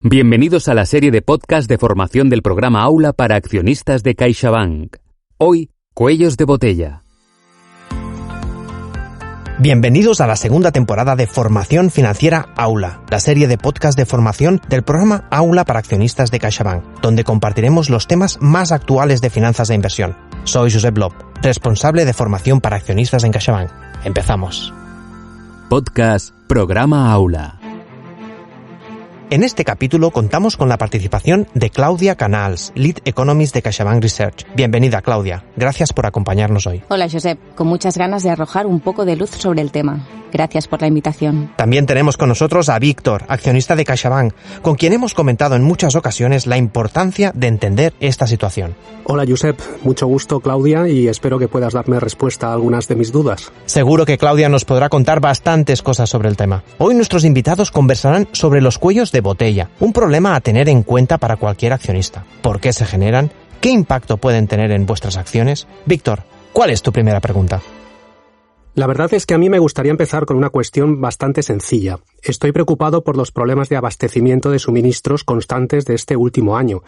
Bienvenidos a la serie de podcast de formación del programa Aula para accionistas de CaixaBank. Hoy, cuellos de botella. Bienvenidos a la segunda temporada de Formación Financiera Aula, la serie de podcast de formación del programa Aula para accionistas de CaixaBank, donde compartiremos los temas más actuales de finanzas de inversión. Soy Josep Lop, responsable de formación para accionistas en CaixaBank. Empezamos. Podcast Programa Aula. En este capítulo contamos con la participación de Claudia Canals, Lead Economist de CaixaBank Research. Bienvenida, Claudia. Gracias por acompañarnos hoy. Hola, Josep. Con muchas ganas de arrojar un poco de luz sobre el tema. Gracias por la invitación. También tenemos con nosotros a Víctor, accionista de CaixaBank, con quien hemos comentado en muchas ocasiones la importancia de entender esta situación. Hola, Josep. Mucho gusto, Claudia, y espero que puedas darme respuesta a algunas de mis dudas. Seguro que Claudia nos podrá contar bastantes cosas sobre el tema. Hoy nuestros invitados conversarán sobre los cuellos de botella, un problema a tener en cuenta para cualquier accionista. ¿Por qué se generan? ¿Qué impacto pueden tener en vuestras acciones? Víctor, ¿cuál es tu primera pregunta? La verdad es que a mí me gustaría empezar con una cuestión bastante sencilla. Estoy preocupado por los problemas de abastecimiento de suministros constantes de este último año.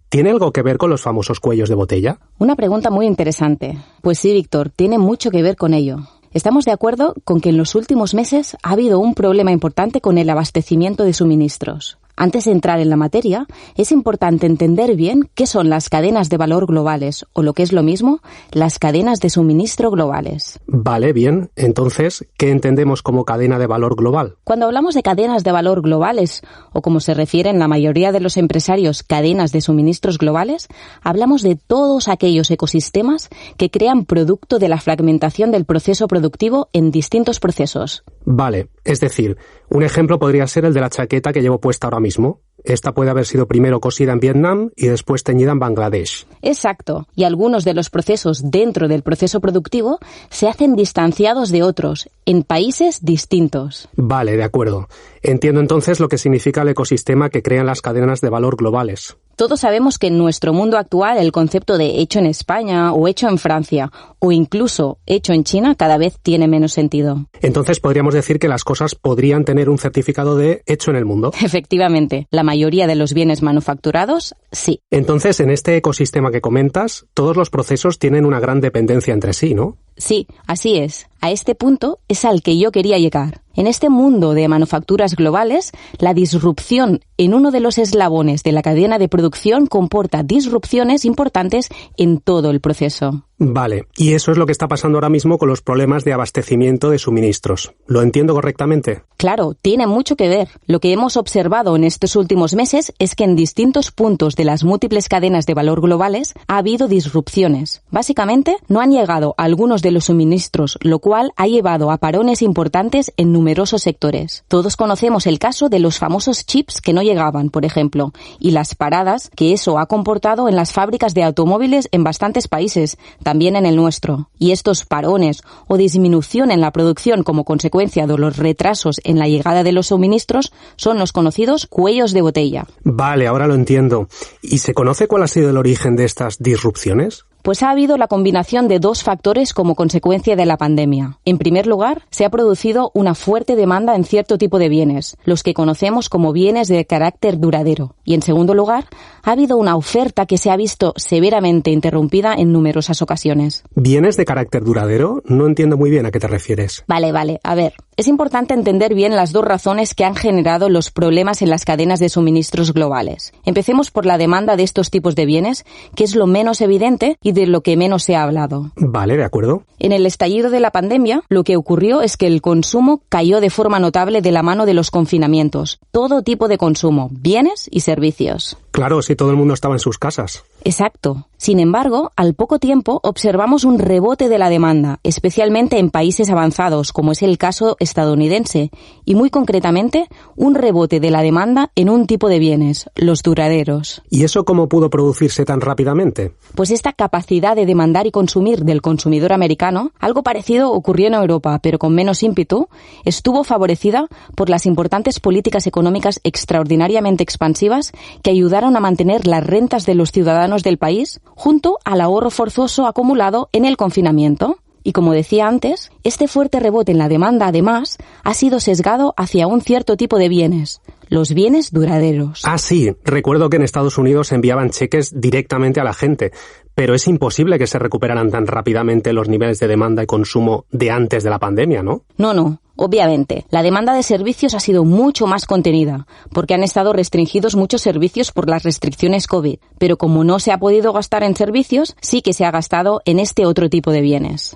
¿Tiene algo que ver con los famosos cuellos de botella? Una pregunta muy interesante. Pues sí, Víctor, tiene mucho que ver con ello. Estamos de acuerdo con que en los últimos meses ha habido un problema importante con el abastecimiento de suministros. Antes de entrar en la materia, es importante entender bien qué son las cadenas de valor globales, o lo que es lo mismo, las cadenas de suministro globales. Vale, bien. Entonces, ¿qué entendemos como cadena de valor global? Cuando hablamos de cadenas de valor globales, o como se refieren la mayoría de los empresarios, cadenas de suministros globales, hablamos de todos aquellos ecosistemas que crean producto de la fragmentación del proceso productivo en distintos procesos. Vale, es decir, un ejemplo podría ser el de la chaqueta que llevo puesta ahora mismo. Esta puede haber sido primero cosida en Vietnam y después teñida en Bangladesh. Exacto, y algunos de los procesos dentro del proceso productivo se hacen distanciados de otros, en países distintos. Vale, de acuerdo. Entiendo entonces lo que significa el ecosistema que crean las cadenas de valor globales. Todos sabemos que en nuestro mundo actual el concepto de hecho en España o hecho en Francia o incluso hecho en China cada vez tiene menos sentido. Entonces podríamos decir que las cosas podrían tener un certificado de hecho en el mundo. Efectivamente, la mayoría de los bienes manufacturados, sí. Entonces, en este ecosistema que comentas, todos los procesos tienen una gran dependencia entre sí, ¿no? Sí, así es. A este punto es al que yo quería llegar. En este mundo de manufacturas globales, la disrupción en uno de los eslabones de la cadena de producción comporta disrupciones importantes en todo el proceso. Vale, y eso es lo que está pasando ahora mismo con los problemas de abastecimiento de suministros. ¿Lo entiendo correctamente? Claro, tiene mucho que ver. Lo que hemos observado en estos últimos meses es que en distintos puntos de las múltiples cadenas de valor globales ha habido disrupciones. Básicamente, no han llegado algunos de los suministros, lo cual ha llevado a parones importantes en numerosos sectores. Todos conocemos el caso de los famosos chips que no llegaban, por ejemplo, y las paradas que eso ha comportado en las fábricas de automóviles en bastantes países, también en el nuestro. Y estos parones o disminución en la producción como consecuencia de los retrasos en la llegada de los suministros son los conocidos cuellos de botella. Vale, ahora lo entiendo. ¿Y se conoce cuál ha sido el origen de estas disrupciones? Pues ha habido la combinación de dos factores como consecuencia de la pandemia. En primer lugar, se ha producido una fuerte demanda en cierto tipo de bienes, los que conocemos como bienes de carácter duradero. Y en segundo lugar, ha habido una oferta que se ha visto severamente interrumpida en numerosas ocasiones. ¿Bienes de carácter duradero? No entiendo muy bien a qué te refieres. Vale. A ver, es importante entender bien las dos razones que han generado los problemas en las cadenas de suministros globales. Empecemos por la demanda de estos tipos de bienes, que es lo menos evidente y de lo que menos se ha hablado. Vale, de acuerdo. En el estallido de la pandemia, lo que ocurrió es que el consumo cayó de forma notable de la mano de los confinamientos. Todo tipo de consumo, bienes y servicios. Claro, si todo el mundo estaba en sus casas. Exacto. Sin embargo, al poco tiempo observamos un rebote de la demanda, especialmente en países avanzados, como es el caso estadounidense, y muy concretamente, un rebote de la demanda en un tipo de bienes, los duraderos. ¿Y eso cómo pudo producirse tan rápidamente? Pues esta capacidad de demandar y consumir del consumidor americano, algo parecido ocurrió en Europa, pero con menos ímpetu, estuvo favorecida por las importantes políticas económicas extraordinariamente expansivas que ayudaron a mantener las rentas de los ciudadanos del país junto al ahorro forzoso acumulado en el confinamiento. Y como decía antes, este fuerte rebote en la demanda, además, ha sido sesgado hacia un cierto tipo de bienes, los bienes duraderos. Ah, sí, recuerdo que en Estados Unidos enviaban cheques directamente a la gente, pero es imposible que se recuperaran tan rápidamente los niveles de demanda y consumo de antes de la pandemia, ¿no? No. Obviamente, la demanda de servicios ha sido mucho más contenida, porque han estado restringidos muchos servicios por las restricciones COVID, pero como no se ha podido gastar en servicios, sí que se ha gastado en este otro tipo de bienes.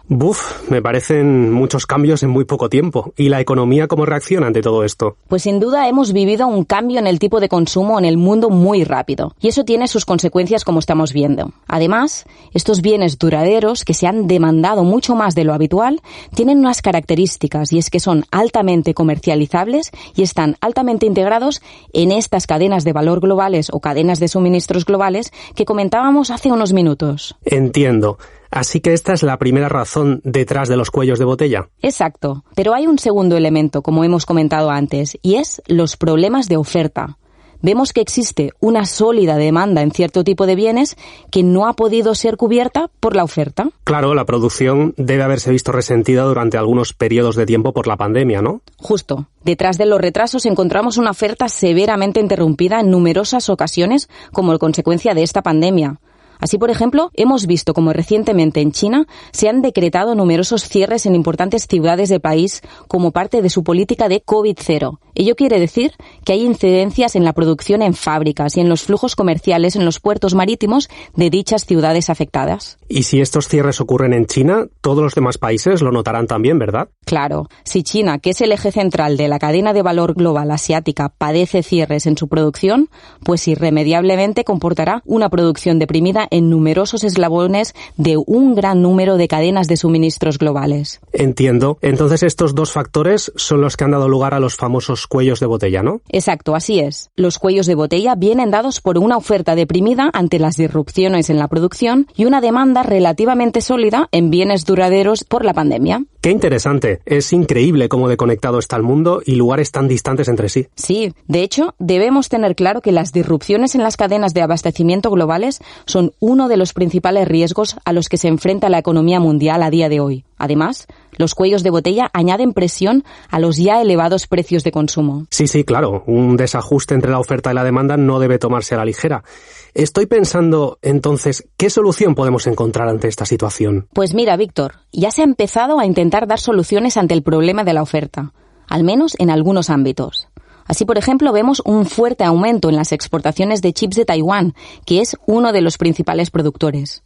Me parecen muchos cambios en muy poco tiempo. ¿Y la economía cómo reacciona ante todo esto? Pues sin duda hemos vivido un cambio en el tipo de consumo en el mundo muy rápido, y eso tiene sus consecuencias como estamos viendo. Además, estos bienes duraderos, que se han demandado mucho más de lo habitual, tienen unas características, y es que son altamente comercializables y están altamente integrados en estas cadenas de valor globales o cadenas de suministros globales que comentábamos hace unos minutos. Entiendo. Así que esta es la primera razón detrás de los cuellos de botella. Exacto. Pero hay un segundo elemento, como hemos comentado antes, y es los problemas de oferta. Vemos que existe una sólida demanda en cierto tipo de bienes que no ha podido ser cubierta por la oferta. Claro, la producción debe haberse visto resentida durante algunos periodos de tiempo por la pandemia, ¿no? Justo. Detrás de los retrasos encontramos una oferta severamente interrumpida en numerosas ocasiones como consecuencia de esta pandemia. Así, por ejemplo, hemos visto como recientemente en China se han decretado numerosos cierres en importantes ciudades del país como parte de su política de COVID-0. Ello quiere decir que hay incidencias en la producción en fábricas y en los flujos comerciales en los puertos marítimos de dichas ciudades afectadas. Y si estos cierres ocurren en China, todos los demás países lo notarán también, ¿verdad? Claro. Si China, que es el eje central de la cadena de valor global asiática, padece cierres en su producción, pues irremediablemente comportará una producción deprimida en numerosos eslabones de un gran número de cadenas de suministros globales. Entiendo. Entonces estos dos factores son los que han dado lugar a los famosos cuellos de botella, ¿no? Exacto, así es. Los cuellos de botella vienen dados por una oferta deprimida ante las disrupciones en la producción y una demanda relativamente sólida en bienes duraderos por la pandemia. ¡Qué interesante! Es increíble cómo de conectado está el mundo y lugares tan distantes entre sí. Sí, de hecho, debemos tener claro que las disrupciones en las cadenas de abastecimiento globales son uno de los principales riesgos a los que se enfrenta la economía mundial a día de hoy. Además, los cuellos de botella añaden presión a los ya elevados precios de consumo. Sí, claro. Un desajuste entre la oferta y la demanda no debe tomarse a la ligera. Estoy pensando, entonces, ¿qué solución podemos encontrar ante esta situación? Pues mira, Víctor, ya se ha empezado a intentar dar soluciones ante el problema de la oferta, al menos en algunos ámbitos. Así, por ejemplo, vemos un fuerte aumento en las exportaciones de chips de Taiwán, que es uno de los principales productores.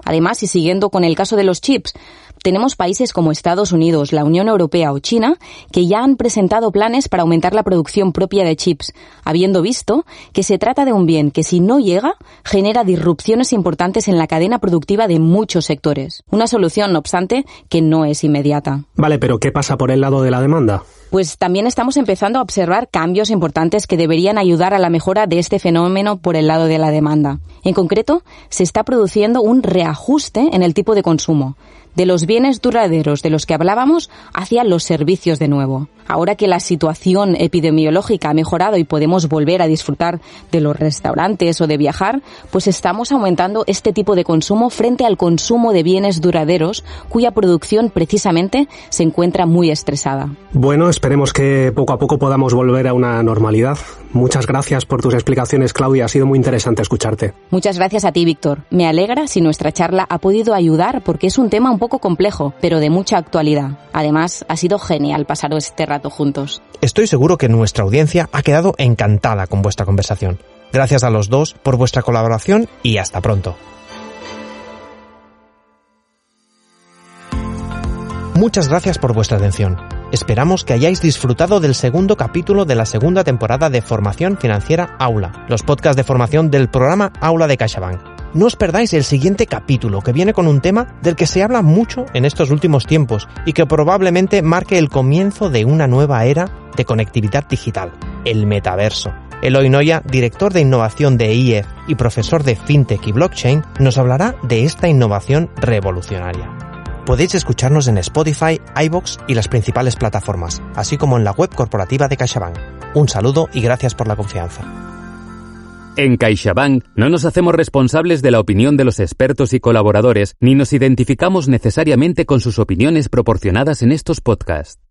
Además, y siguiendo con el caso de los chips, tenemos países como Estados Unidos, la Unión Europea o China que ya han presentado planes para aumentar la producción propia de chips, habiendo visto que se trata de un bien que si no llega, genera disrupciones importantes en la cadena productiva de muchos sectores. Una solución, no obstante, que no es inmediata. Vale, pero ¿qué pasa por el lado de la demanda? Pues también estamos empezando a observar cambios importantes que deberían ayudar a la mejora de este fenómeno por el lado de la demanda. En concreto, se está produciendo un reajuste en el tipo de consumo, de los bienes duraderos de los que hablábamos hacia los servicios de nuevo. Ahora que la situación epidemiológica ha mejorado y podemos volver a disfrutar de los restaurantes o de viajar, pues estamos aumentando este tipo de consumo frente al consumo de bienes duraderos cuya producción precisamente se encuentra muy estresada. Bueno, esperemos que poco a poco podamos volver a una normalidad. Muchas gracias por tus explicaciones, Claudia. Ha sido muy interesante escucharte. Muchas gracias a ti, Víctor. Me alegra si nuestra charla ha podido ayudar porque es un tema un poco complejo, pero de mucha actualidad. Además, ha sido genial pasar este rato juntos. Estoy seguro que nuestra audiencia ha quedado encantada con vuestra conversación. Gracias a los dos por vuestra colaboración y hasta pronto. Muchas gracias por vuestra atención. Esperamos que hayáis disfrutado del segundo capítulo de la segunda temporada de Formación Financiera Aula, los podcasts de formación del programa Aula de CaixaBank. No os perdáis el siguiente capítulo, que viene con un tema del que se habla mucho en estos últimos tiempos y que probablemente marque el comienzo de una nueva era de conectividad digital, el metaverso. Eloy Noya, director de innovación de IEF y profesor de FinTech y Blockchain, nos hablará de esta innovación revolucionaria. Podéis escucharnos en Spotify, iVoox y las principales plataformas, así como en la web corporativa de CaixaBank. Un saludo y gracias por la confianza. En CaixaBank no nos hacemos responsables de la opinión de los expertos y colaboradores, ni nos identificamos necesariamente con sus opiniones proporcionadas en estos podcasts.